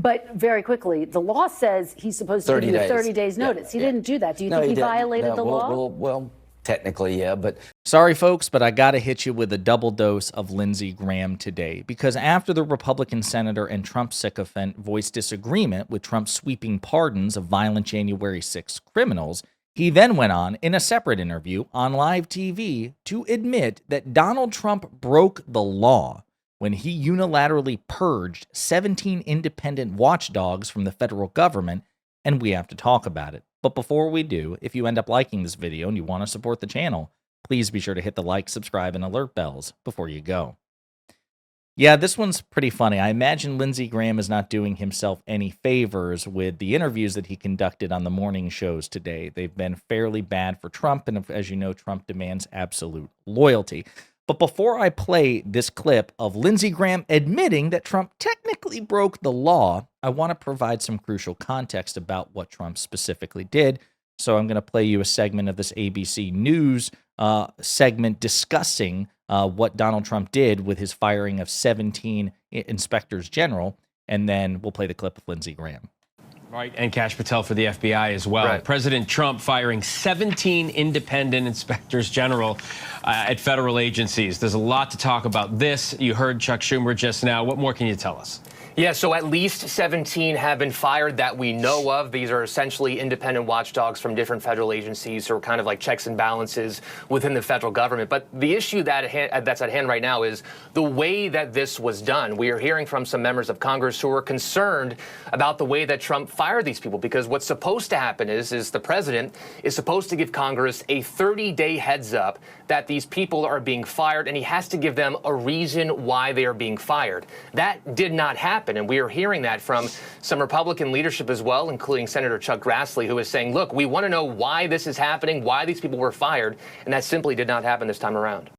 But very quickly, the law says he's supposed to give you 30 days notice. He didn't do that. Do you think he violated the law? Well, technically, yeah, but... Sorry, folks, but I got to hit you with a double dose of Lindsey Graham today, because after the Republican senator and Trump sycophant voiced disagreement with Trump's sweeping pardons of violent January 6th criminals, he then went on in a separate interview on live TV to admit that Donald Trump broke the law when he unilaterally purged 17 independent watchdogs from the federal government, and we have to talk about it. But before we do, if you end up liking this video and you want to support the channel, please be sure to hit the like, subscribe, and alert bells before you go. Yeah, this one's pretty funny. I imagine Lindsey Graham is not doing himself any favors with the interviews that he conducted on the morning shows today. They've been fairly bad for Trump, and as you know, Trump demands absolute loyalty. But before I play this clip of Lindsey Graham admitting that Trump technically broke the law, I want to provide some crucial context about what Trump specifically did. So I'm going to play you a segment of this ABC News segment discussing what Donald Trump did with his firing of 17 inspectors general, and then we'll play the clip of Lindsey Graham. Right, and Kash Patel for the FBI as well. Right. President Trump firing 17 independent inspectors general at federal agencies. There's a lot to talk about this. You heard Chuck Schumer just now. What more can you tell us? Yeah, so at least 17 have been fired that we know of. These are essentially independent watchdogs from different federal agencies, or kind of like checks and balances within the federal government. But the issue that's at hand right now is the way that this was done. We are hearing from some members of Congress who are concerned about the way that Trump fired these people, because what's supposed to happen is the president is supposed to give Congress a 30-day heads up that these people are being fired, and he has to give them a reason why they are being fired. That did not happen. And we are hearing that from some Republican leadership as well, including Senator Chuck Grassley, who is saying, look, we want to know why this is happening, why these people were fired. And that simply did not happen this time around.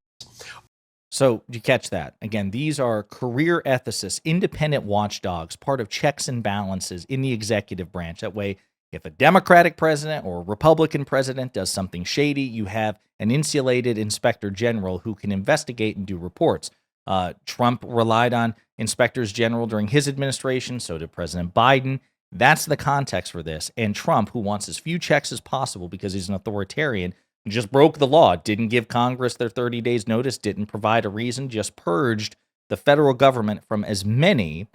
So you catch that? Again, these are career ethicists, independent watchdogs, part of checks and balances in the executive branch. That way, if a Democratic president or a Republican president does something shady, you have an insulated inspector general who can investigate and do reports. Trump relied on inspectors general during his administration, so did President Biden. That's the context for this. And Trump, who wants as few checks as possible because he's an authoritarian, just broke the law, didn't give Congress their 30 days notice, didn't provide a reason, just purged the federal government from as many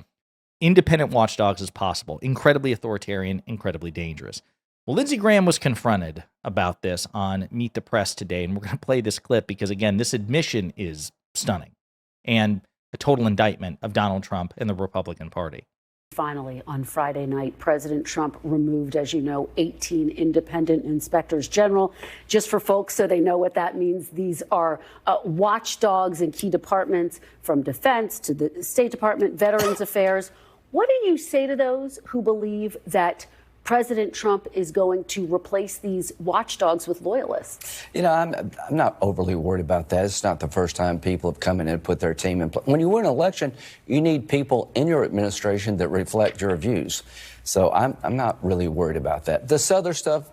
independent watchdogs as possible. Incredibly authoritarian, incredibly dangerous. Well, Lindsey Graham was confronted about this on Meet the Press today, and we're going to play this clip because, again, this admission is stunning and a total indictment of Donald Trump and the Republican Party. Finally, on Friday night, President Trump removed, as you know, 18 independent inspectors general. Just for folks so they know what that means, these are watchdogs in key departments, from defense to the State Department, Veterans Affairs. What do you say to those who believe that President Trump is going to replace these watchdogs with loyalists? You know, I'm not overly worried about that. It's not the first time people have come in and put their team in place. When you win an election, you need people in your administration that reflect your views. So I'm not really worried about that. This other stuff,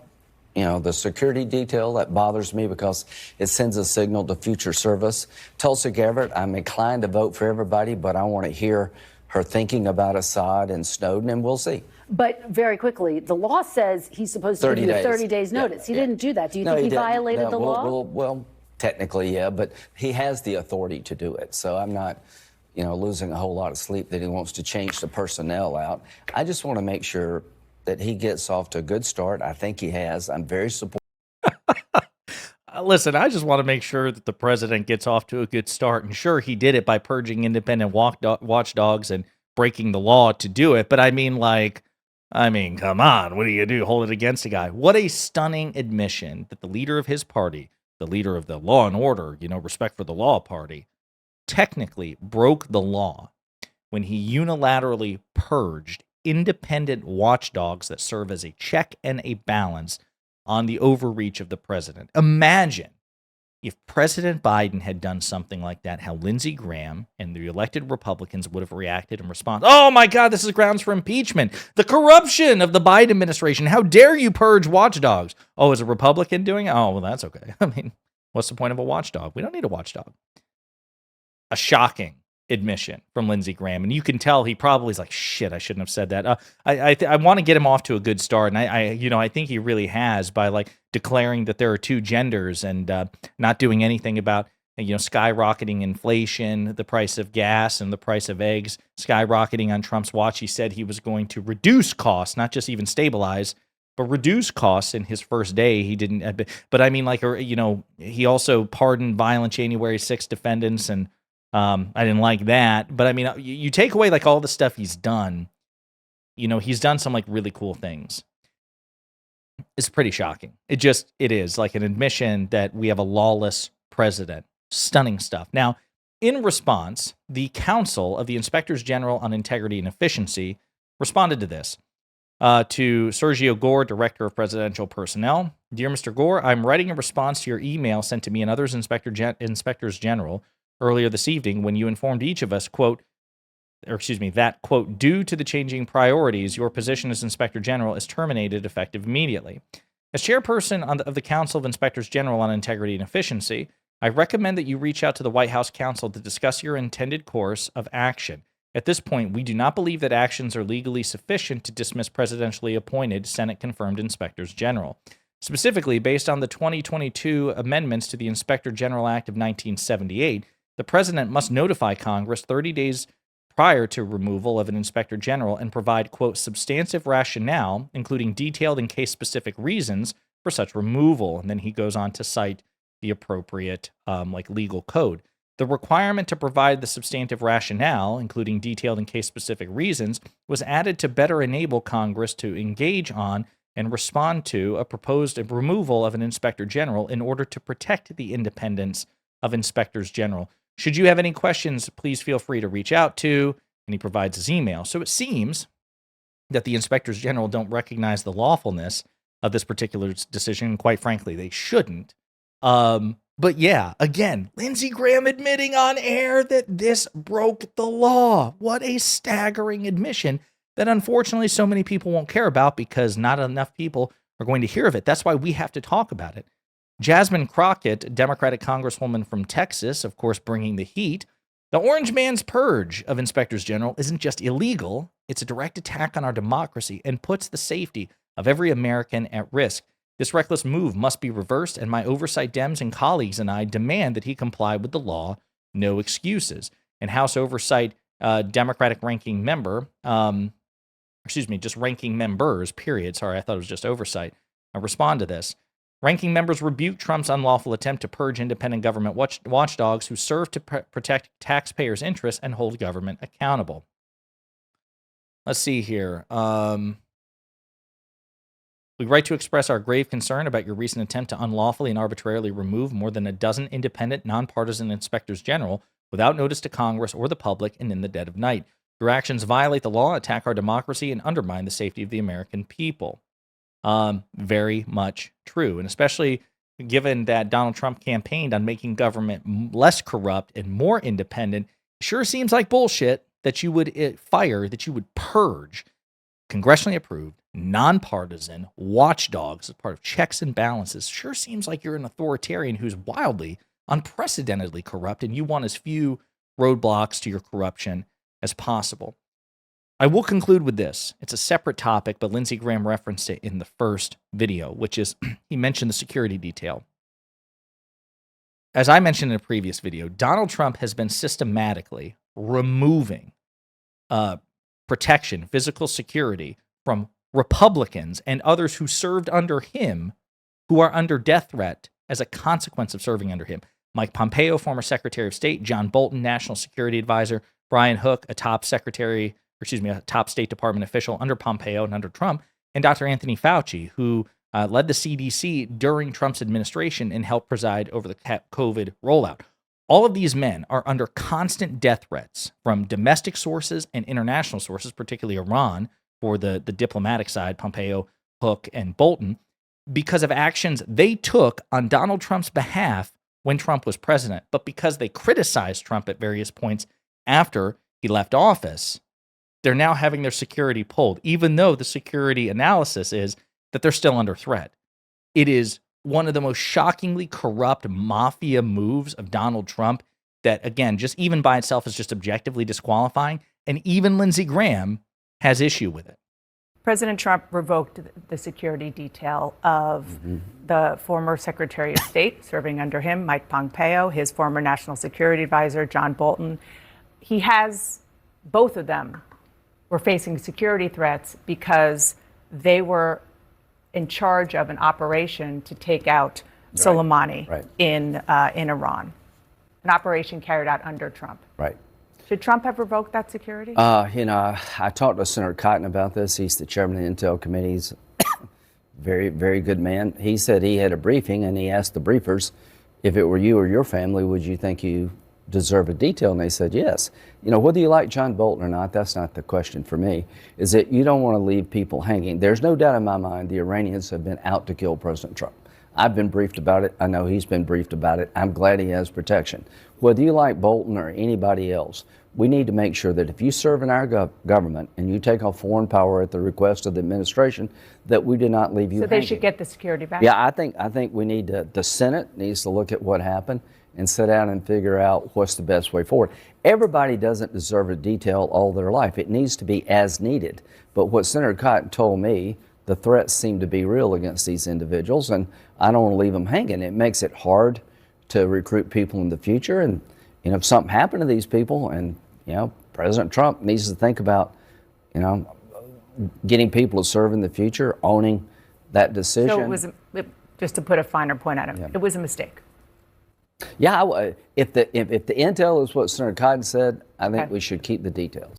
you know, the security detail, that bothers me because it sends a signal to future service. Tulsi Gabbard, I'm inclined to vote for everybody, but I want to hear her thinking about Assad and Snowden, and we'll see. But very quickly, the law says he's supposed to give you 30 days notice. He didn't do that. Do you think he violated the law? Well, technically, yeah, but he has the authority to do it. So I'm not, you know, losing a whole lot of sleep that he wants to change the personnel out. I just want to make sure that he gets off to a good start. I think he has. I'm very supportive. Listen, I just want to make sure that the president gets off to a good start. And sure, he did it by purging independent watchdogs and breaking the law to do it. But I mean, come on, what do you do? Hold it against a guy. What a stunning admission that the leader of his party, the leader of the law and order, you know, respect for the law party, technically broke the law when he unilaterally purged independent watchdogs that serve as a check and a balance on the overreach of the president. Imagine if President Biden had done something like that, how Lindsey Graham and the elected Republicans would have reacted in response. Oh my God, this is grounds for impeachment. The corruption of the Biden administration. How dare you purge watchdogs? Oh, is a Republican doing it? Oh, well, that's okay. I mean, what's the point of a watchdog? We don't need a watchdog. A shocking admission from Lindsey Graham, and you can tell he probably is like, shit, I shouldn't have said that. I want to get him off to a good start, and I think he really has by like declaring that there are two genders and not doing anything about skyrocketing inflation, the price of gas and the price of eggs skyrocketing on Trump's watch. He said he was going to reduce costs, not just even stabilize, but reduce costs in his first day. He didn't, but I mean, he also pardoned violent January 6th defendants, and I didn't like that. But I mean, you take away like all the stuff he's done, he's done some like really cool things. It's pretty shocking. It is like an admission that we have a lawless president. Stunning stuff. Now, in response, the Council of the Inspectors General on Integrity and Efficiency responded to this. To Sergio Gore, Director of Presidential Personnel. Dear Mr. Gore, I'm writing a response to your email sent to me and others Inspectors General earlier this evening when you informed each of us, that, quote, due to the changing priorities, your position as Inspector General is terminated effective immediately. As chairperson of the Council of Inspectors General on Integrity and Efficiency, I recommend that you reach out to the White House counsel to discuss your intended course of action. At this point, we do not believe that actions are legally sufficient to dismiss presidentially appointed Senate-confirmed Inspectors General. Specifically, based on the 2022 amendments to the Inspector General Act of 1978, the president must notify Congress 30 days prior to removal of an Inspector General and provide, quote, substantive rationale, including detailed and case-specific reasons for such removal. And then he goes on to cite the appropriate legal code. The requirement to provide the substantive rationale, including detailed and case-specific reasons, was added to better enable Congress to engage on and respond to a proposed removal of an Inspector General in order to protect the independence of Inspectors General. Should you have any questions, please feel free to reach out to, and he provides his email. So it seems that the Inspectors General don't recognize the lawfulness of this particular decision, and quite frankly, they shouldn't. But yeah, again, Lindsey Graham admitting on air that this broke the law. What a staggering admission that unfortunately so many people won't care about because not enough people are going to hear of it. That's why we have to talk about it. Jasmine Crockett, Democratic Congresswoman from Texas, of course, bringing the heat. The Orange Man's purge of Inspectors General isn't just illegal, it's a direct attack on our democracy and puts the safety of every American at risk. This reckless move must be reversed, and my oversight Dems and colleagues and I demand that he comply with the law, no excuses. And House Oversight Democratic ranking member, just ranking members, period. Sorry, I thought it was just oversight. Respond to this. Ranking members rebuke Trump's unlawful attempt to purge independent government watchdogs who serve to protect taxpayers' interests and hold government accountable. Let's see here. We write to express our grave concern about your recent attempt to unlawfully and arbitrarily remove more than a dozen independent, nonpartisan inspectors general without notice to Congress or the public and in the dead of night. Your actions violate the law, attack our democracy, and undermine the safety of the American people. Very much true, and especially given that Donald Trump campaigned on making government less corrupt and more independent, it sure seems like bullshit that you would purge congressionally approved, nonpartisan watchdogs as part of checks and balances. Sure seems like you're an authoritarian who's wildly, unprecedentedly corrupt, and you want as few roadblocks to your corruption as possible. I will conclude with this. It's a separate topic, but Lindsey Graham referenced it in the first video, which is he mentioned the security detail. As I mentioned in a previous video, Donald Trump has been systematically removing protection, physical security from Republicans and others who served under him, who are under death threat as a consequence of serving under him. Mike Pompeo, former Secretary of State, John Bolton, National Security Advisor, Brian Hook, a top State Department official under Pompeo and under Trump, and Dr. Anthony Fauci, who led the CDC during Trump's administration and helped preside over the COVID rollout. All of these men are under constant death threats from domestic sources and international sources, particularly Iran for the diplomatic side, Pompeo, Hook, and Bolton, because of actions they took on Donald Trump's behalf when Trump was president. But because they criticized Trump at various points after he left office, they're now having their security pulled, even though the security analysis is that they're still under threat. It is one of the most shockingly corrupt mafia moves of Donald Trump that, again, just even by itself is just objectively disqualifying. And even Lindsey Graham has issue with it. President Trump revoked the security detail of the former Secretary of State serving under him, Mike Pompeo, his former National Security Advisor, John Bolton. He has, both of them were facing security threats because they were in charge of an operation to take out Soleimani in Iran, an operation carried out under Trump. Right. Should Trump have revoked that security? I talked to Senator Cotton about this. He's the chairman of the Intel Committees. Very, very good man. He said he had a briefing and he asked the briefers, if it were you or your family, would you think you deserve a detail? And they said yes. Whether you like John Bolton or not, that's not the question for me, is that you don't want to leave people hanging. There's no doubt in my mind the Iranians have been out to kill President Trump. I've been briefed about it. I know he's been briefed about it. I'm glad he has protection. Whether you like Bolton or anybody else, we need to make sure that if you serve in our government and you take on foreign power at the request of the administration, that we do not leave you hanging. So they should get the security back? Yeah, I think we need to, the Senate needs to look at what happened and sit down and figure out what's the best way forward. Everybody doesn't deserve a detail all their life. It needs to be as needed. But what Senator Cotton told me, the threats seem to be real against these individuals, and I don't want to leave them hanging. It makes it hard to recruit people in the future. And, if something happened to these people, and, President Trump needs to think about, getting people to serve in the future, owning that decision. So it was, just to put a finer point on it, it was a mistake. Yeah, if the intel is what Senator Cotton said, I think we should keep the details.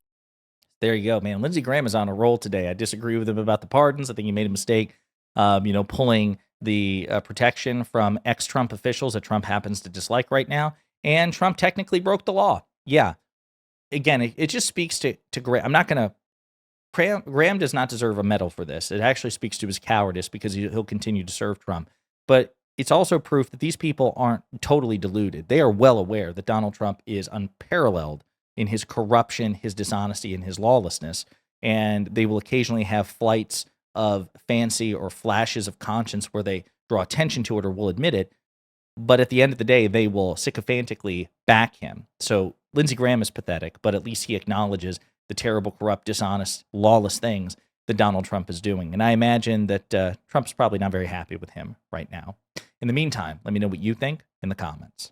There you go, man. Lindsey Graham is on a roll today. I disagree with him about the pardons. I think he made a mistake, pulling the protection from ex-Trump officials that Trump happens to dislike right now. And Trump technically broke the law. Yeah. Again, it just speaks to Graham. I'm not going to... Graham does not deserve a medal for this. It actually speaks to his cowardice because he'll continue to serve Trump. But it's also proof that these people aren't totally deluded. They are well aware that Donald Trump is unparalleled in his corruption, his dishonesty, and his lawlessness. And they will occasionally have flights of fancy or flashes of conscience where they draw attention to it or will admit it. But at the end of the day, they will sycophantically back him. So Lindsey Graham is pathetic, but at least he acknowledges the terrible, corrupt, dishonest, lawless things that Donald Trump is doing. And I imagine that Trump's probably not very happy with him right now. In the meantime, let me know what you think in the comments.